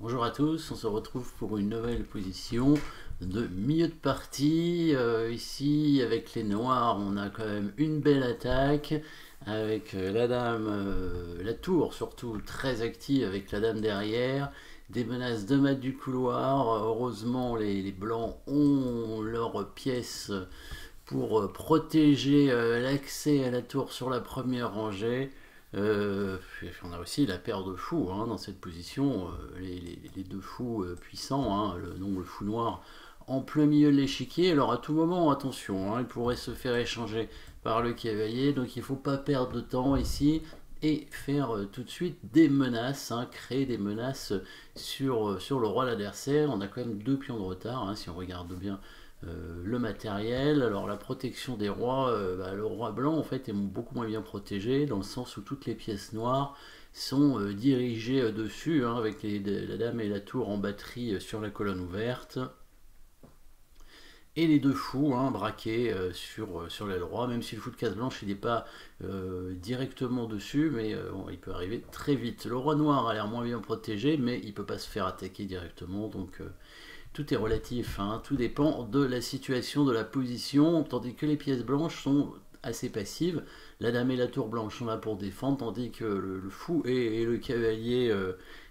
Bonjour à tous, on se retrouve pour une nouvelle position de milieu de partie. Ici, avec les noirs, on a quand même une belle attaque avec la dame, la tour surtout très active avec la dame derrière. Des menaces de mat du couloir. Heureusement, les blancs ont leurs pièces pour protéger l'accès à la tour sur la première rangée. On a aussi la paire de fous hein, dans cette position, les deux fous puissants, hein, le fou noir en plein milieu de l'échiquier. Alors à tout moment, attention, hein, il pourrait se faire échanger par le cavalier, donc il ne faut pas perdre de temps ici et faire tout de suite des menaces, hein, créer des menaces sur le roi l'adversaire. On a quand même deux pions de retard, hein, si on regarde bien le matériel. Alors la protection des rois, le roi blanc en fait est beaucoup moins bien protégé dans le sens où toutes les pièces noires sont dirigées dessus hein, avec la dame et la tour en batterie sur la colonne ouverte et les deux fous hein, braqués sur l'aile roi, même si le fou de case blanche il n'est pas directement dessus, mais bon, il peut arriver très vite. Le roi noir a l'air moins bien protégé, mais il ne peut pas se faire attaquer directement, donc tout est relatif, hein, tout dépend de la situation, de la position, tandis que les pièces blanches sont assez passives. La dame et la tour blanche sont là pour défendre, tandis que le fou et le cavalier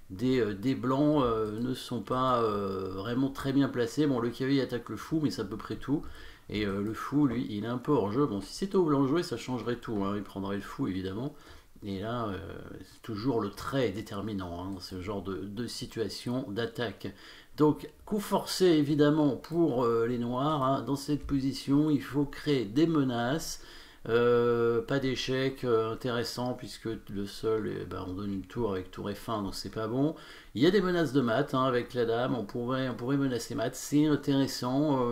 des blancs ne sont pas vraiment très bien placés. Bon, le cavalier attaque le fou, mais c'est à peu près tout. Et le fou, lui, il est un peu hors jeu. Bon, si c'était au blanc joué, ça changerait tout. Hein. Il prendrait le fou, évidemment. Et là, c'est toujours le trait déterminant hein, dans ce genre de situation d'attaque. Donc, coup forcé évidemment pour les noirs. Hein. Dans cette position, il faut créer des menaces. Pas d'échec intéressant puisque le sol, eh ben, on donne une tour avec tour F1, donc c'est pas bon. Il y a des menaces de mat hein, avec la dame. On pourrait menacer mat. C'est intéressant.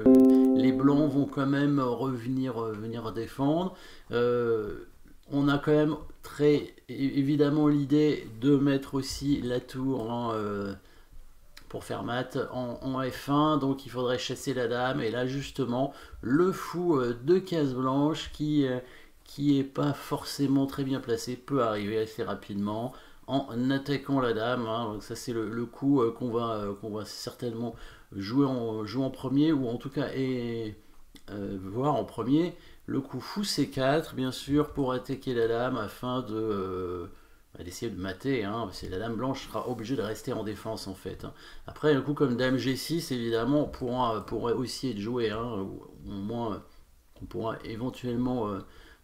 Les blancs vont quand même venir défendre. On a quand même très évidemment l'idée de mettre aussi la tour pour faire mat en F1, donc il faudrait chasser la dame, et là justement le fou de case blanche qui est pas forcément très bien placé peut arriver assez rapidement en attaquant la dame, hein. Donc ça c'est le coup qu'on va certainement jouer en premier, ou en tout cas voir en premier le coup fou C4 bien sûr pour attaquer la dame afin d'essayer de mater, hein, parce que la dame blanche sera obligée de rester en défense en fait. Hein. Après, un coup comme dame G6, évidemment, pourrait aussi être joué, hein, ou au moins on pourra éventuellement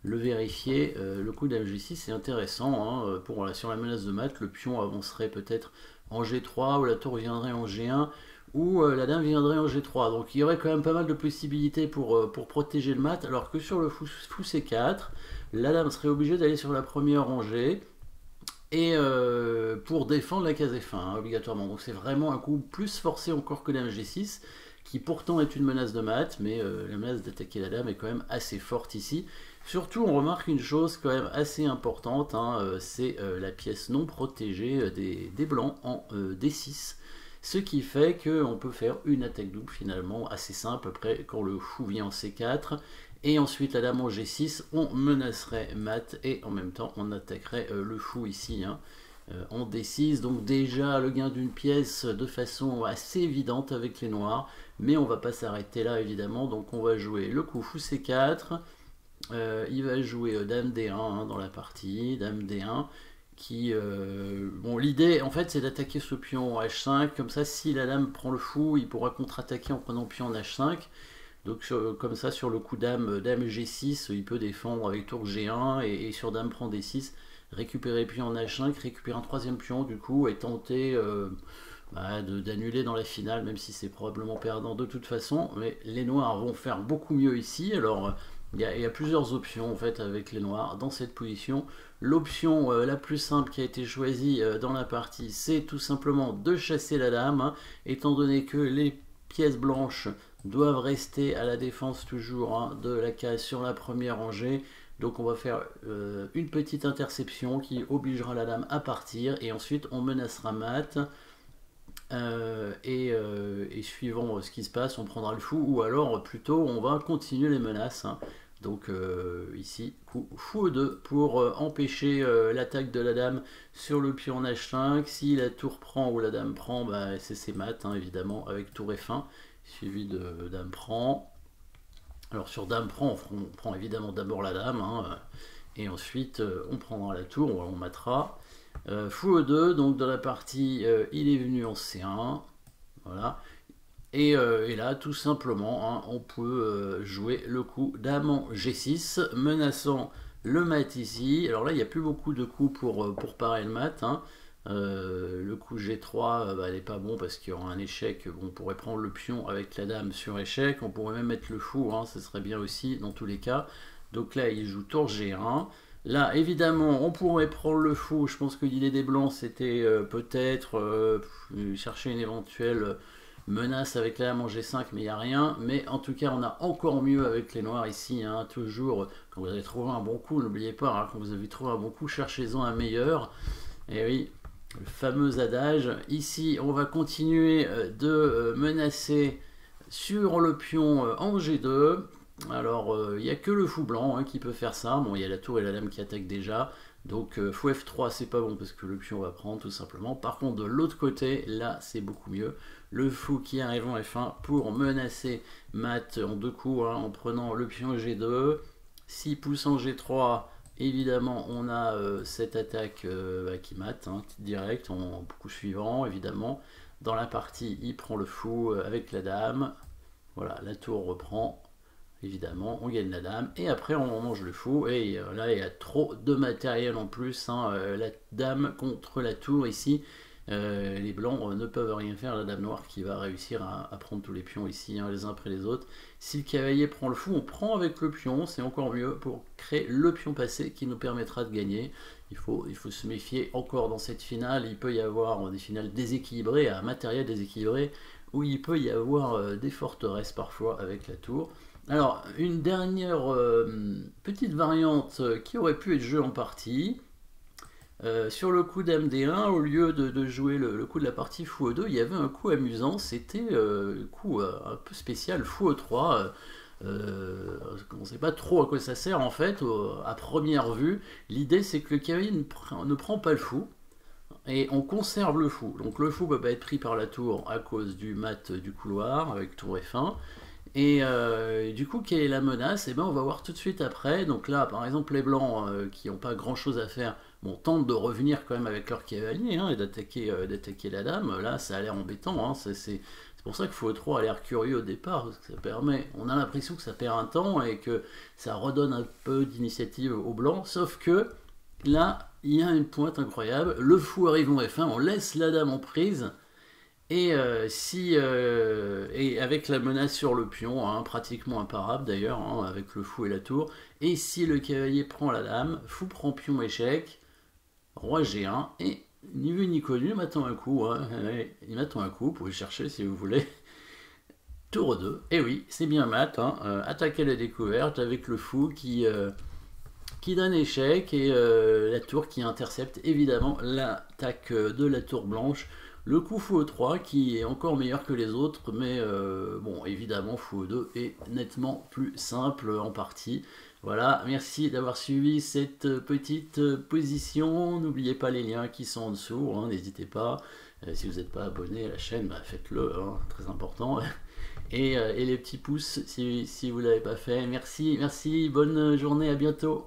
le vérifier. Le coup dame G6 c'est intéressant, hein, sur la menace de mat, le pion avancerait peut-être en G3, ou la tour viendrait en G1, ou la dame viendrait en G3. Donc il y aurait quand même pas mal de possibilités pour protéger le mat, alors que sur le fou C4, la dame serait obligée d'aller sur la première rangée, et pour défendre la case F1 hein, obligatoirement. Donc c'est vraiment un coup plus forcé encore que la G6, qui pourtant est une menace de mat, mais la menace d'attaquer la dame est quand même assez forte ici. Surtout on remarque une chose quand même assez importante, hein, c'est la pièce non protégée des blancs en D6. Ce qui fait qu'on peut faire une attaque double finalement assez simple après quand le fou vient en C4 et ensuite la dame en G6, on menacerait mat et en même temps on attaquerait le fou ici hein, en D6. Donc déjà le gain d'une pièce de façon assez évidente avec les noirs, mais on va pas s'arrêter là évidemment. Donc on va jouer le coup fou C4, il va jouer dame D1 hein, dans la partie, dame D1 qui bon, l'idée en fait c'est d'attaquer ce pion en H5, comme ça si la dame prend le fou il pourra contre-attaquer en prenant pion en H5. Donc comme ça sur le coup dame G6 il peut défendre avec tour G1 et sur dame prend D6 récupérer pion en H5, récupérer un troisième pion du coup et tenter d'annuler dans la finale, même si c'est probablement perdant de toute façon. Mais les noirs vont faire beaucoup mieux ici. Alors il y a plusieurs options en fait avec les noirs dans cette position. L'option la plus simple qui a été choisie dans la partie, c'est tout simplement de chasser la dame, hein, étant donné que les pièces blanches doivent rester à la défense toujours hein, de la case sur la première rangée. Donc on va faire une petite interception qui obligera la dame à partir, et ensuite on menacera mat. Et suivant ce qui se passe, on prendra le fou, ou alors plutôt on va continuer les menaces. Hein. Donc ici, coup fou E2 pour empêcher l'attaque de la dame sur le pion en H5. Si la tour prend ou la dame prend, bah, c'est ses maths, hein, évidemment, avec tour F1, suivi de dame prend. Alors sur dame prend, on prend évidemment d'abord la dame, hein, et ensuite on prendra la tour, on matera. Fou E2, donc dans la partie, il est venu en C1, voilà. Et là, tout simplement, hein, on peut jouer le coup dame en G6, menaçant le mat ici. Alors là, il n'y a plus beaucoup de coups pour parer le mat. Hein. Le coup G3, bah, elle n'est pas bon parce qu'il y aura un échec. Bon, on pourrait prendre le pion avec la dame sur échec. On pourrait même mettre le fou, hein, ce serait bien aussi dans tous les cas. Donc là, il joue tour G1. Là, évidemment, on pourrait prendre le fou. Je pense que l'idée des blancs, c'était peut-être chercher une éventuelle menace avec la dame en G5, mais il n'y a rien. Mais en tout cas, on a encore mieux avec les noirs ici. Hein, toujours, quand vous avez trouvé un bon coup, n'oubliez pas, hein, quand vous avez trouvé un bon coup, cherchez-en un meilleur. Et oui, le fameux adage. Ici, on va continuer de menacer sur le pion en G2. Alors, il n'y a que le fou blanc hein, qui peut faire ça. Bon, il y a la tour et la dame qui attaquent déjà. Donc, fou F3, c'est pas bon parce que le pion va prendre tout simplement. Par contre, de l'autre côté, là, c'est beaucoup mieux. Le fou qui arrive en F1 pour menacer mat en deux coups hein, en prenant le pion G2. Si pousse en G3, évidemment, on a cette attaque qui mate hein, direct en coup suivant, évidemment. Dans la partie, il prend le fou avec la dame. Voilà, la tour reprend. Évidemment, on gagne la dame et après on mange le fou. Et là, il y a trop de matériel en plus. Hein, la dame contre la tour ici. Les blancs ne peuvent rien faire. La dame noire qui va réussir à prendre tous les pions ici, hein, les uns après les autres. Si le cavalier prend le fou, on prend avec le pion. C'est encore mieux pour créer le pion passé qui nous permettra de gagner. Il faut se méfier encore dans cette finale. Il peut y avoir des finales déséquilibrées, à matériel déséquilibré, où il peut y avoir des forteresses parfois avec la tour. Alors, une dernière petite variante qui aurait pu être jouée en partie. Sur le coup dame D1, au lieu de jouer le coup de la partie fou E2, il y avait un coup amusant, c'était le coup un peu spécial, fou E3. On ne sait pas trop à quoi ça sert en fait, à première vue. L'idée c'est que le cavalier ne prend pas le fou, et on conserve le fou. Donc le fou ne peut pas être pris par la tour à cause du mat du couloir, avec tour F1. Et du coup, quelle est la menace? Eh ben, on va voir tout de suite après. Donc là, par exemple, les blancs qui n'ont pas grand chose à faire, bon, tentent de revenir quand même avec leur cavalier hein, et d'attaquer la dame. Là, ça a l'air embêtant. Hein. C'est pour ça que fou 3 a l'air curieux au départ, parce que ça permet. On a l'impression que ça perd un temps et que ça redonne un peu d'initiative aux blancs. Sauf que là, il y a une pointe incroyable. Le fou arrive en F1, on laisse la dame en prise. Et, et avec la menace sur le pion, hein, pratiquement imparable d'ailleurs, hein, avec le fou et la tour. Et si le cavalier prend la dame, fou prend pion échec, roi G1, et ni vu ni connu, il m'attend un coup. Hein, il m'attend un coup, vous pouvez chercher si vous voulez. Tour 2, et oui, c'est bien mat, hein, attaque à la découverte avec le fou qui donne échec et la tour qui intercepte évidemment l'attaque de la tour blanche. Le coup fou E3 qui est encore meilleur que les autres, mais bon, évidemment, fou E2 est nettement plus simple en partie. Voilà, merci d'avoir suivi cette petite position. N'oubliez pas les liens qui sont en dessous, hein, n'hésitez pas. Si vous n'êtes pas abonné à la chaîne, bah, faites-le, hein, très important. Et les petits pouces si vous ne l'avez pas fait. Merci, bonne journée, à bientôt.